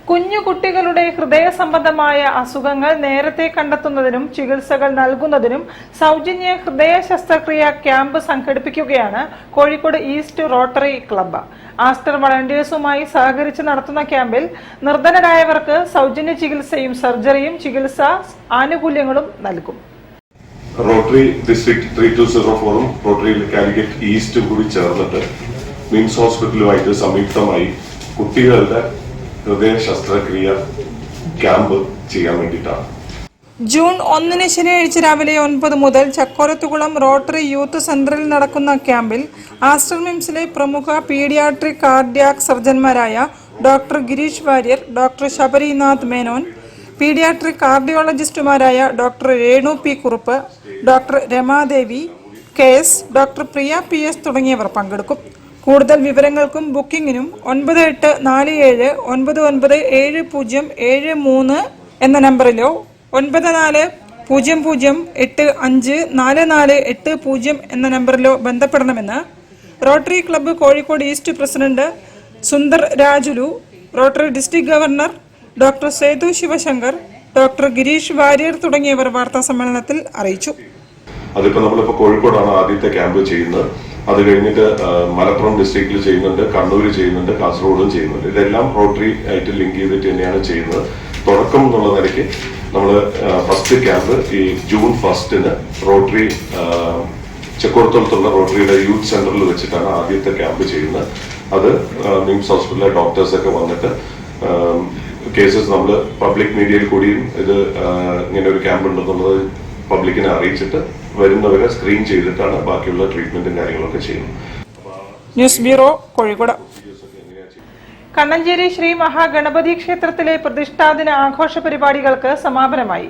കുഞ്ഞുകുട്ടികളുടെ ഹൃദയ സംബന്ധമായ അസുഖങ്ങൾ നേരത്തെ കണ്ടെത്തുന്നതിനും ചികിത്സകൾ നൽകുന്നതിനും സൗജന്യ ഹൃദയ ശസ്ത്രക്രിയ ക്യാമ്പ് സംഘടിപ്പിക്കുകയാണ് Kozhikode east rotary club. Aster വളണ്ടിയേഴ്സുമായി സഹകരിച്ച് നടത്തുന്ന ക്യാമ്പിൽ നിർധനരായവർക്ക് സൗജന്യ ചികിത്സയും സർജറിയും ചികിത്സാ ആനുകൂല്യങ്ങളും നൽകും. റോട്ടറി ഡിസ്ട്രിക്ട് 3204 റോട്ടറി കാലിക്കറ്റ് ഈസ്റ്റും കൂടി ചേർന്നിട്ട് മിംസ് ഹോസ്പിറ്റലുമായിട്ട് സംയുക്തമായി കുട്ടികളുടെ ഹൃദയ ശസ്ത്രക്രിയ ക്യാമ്പ് ചെയ്യാൻ വേണ്ടിയിട്ടാണ്. ജൂൺ 1 ശനിയാഴ്ച രാവിലെ 9 മുതൽ ചക്കോരത്തുകുളം റോട്ടറി യൂത്ത് സെന്ററിൽ നടക്കുന്ന ക്യാമ്പിൽ ആസ്റ്റർ മിംസിലെ പ്രമുഖ പീഡിയാട്രിക് കാർഡിയാക് സർജന്മാരായ doctor Girish Warrier, doctor Sabarinath Menon, paediatric കാർഡിയോളജിസ്റ്റുമാരായ doctor Renu P Kurup, doctor Ramadevi KS, doctor Priya PS തുടങ്ങിയവർ പങ്കെടുക്കും. കൂടുതൽ വിവരങ്ങൾക്കും ബുക്കിംഗിനും 98499707 എന്ന നമ്പറിലോ 9400854480 എന്ന നമ്പറിലോ ബന്ധപ്പെടണമെന്ന് rotary club Kozhikode east president Sundar Rajulu, rotary district governor doctor Sethu Sivasankar, doctor Girish Warrier തുടങ്ങിയവർ വാർത്താ സമ്മേളനത്തിൽ അറിയിച്ചു. അതിപ്പോ നമ്മളിപ്പോ കോഴിക്കോടാണ് ആദ്യത്തെ ക്യാമ്പ് ചെയ്യുന്നത്. അത് കഴിഞ്ഞിട്ട് മലപ്പുറം ഡിസ്ട്രിക്റ്റിൽ ചെയ്യുന്നുണ്ട്, കണ്ണൂർ ചെയ്യുന്നുണ്ട്, കാസർഗോഡും ചെയ്യുന്നുണ്ട്. ഇതെല്ലാം റോട്ടറി ആയിട്ട് ലിങ്ക് ചെയ്തിട്ട് തന്നെയാണ് ചെയ്യുന്നത്. തുടക്കം എന്നുള്ള നിലയ്ക്ക് നമ്മൾ ഫസ്റ്റ് ക്യാമ്പ് ഈ ജൂൺ 1 റോട്ടറി ചക്കോരത്തുള്ള റോട്ടറിയുടെ യൂത്ത് സെന്ററിൽ വെച്ചിട്ടാണ് ആദ്യത്തെ ക്യാമ്പ് ചെയ്യുന്നത്. അത് മിംസ് ഹോസ്പിറ്റലിലെ ഡോക്ടേഴ്സ് ഒക്കെ വന്നിട്ട് കേസസ് നമ്മൾ പബ്ലിക് മീഡിയയിൽ കൂടിയും ഇത് ഇങ്ങനെ ഒരു ക്യാമ്പ് ഉണ്ടെന്നുള്ളത് പബ്ലിക്കിനെ അറിയിച്ചിട്ട് വരുന്നവരെ സ്ക്രീൻ ചെയ്തിട്ടാണ് ബാക്കിയുള്ള ട്രീറ്റ്മെന്റും കാര്യങ്ങളൊക്കെ ചെയ്യുന്നത്. News bureau, Kozhikode. കണ്ണഞ്ചേരി ശ്രീ മഹാഗണപതി ക്ഷേത്രത്തിലെ പ്രതിഷ്ഠാദിന ആഘോഷ പരിപാടികൾക്ക് സമാപനമായി.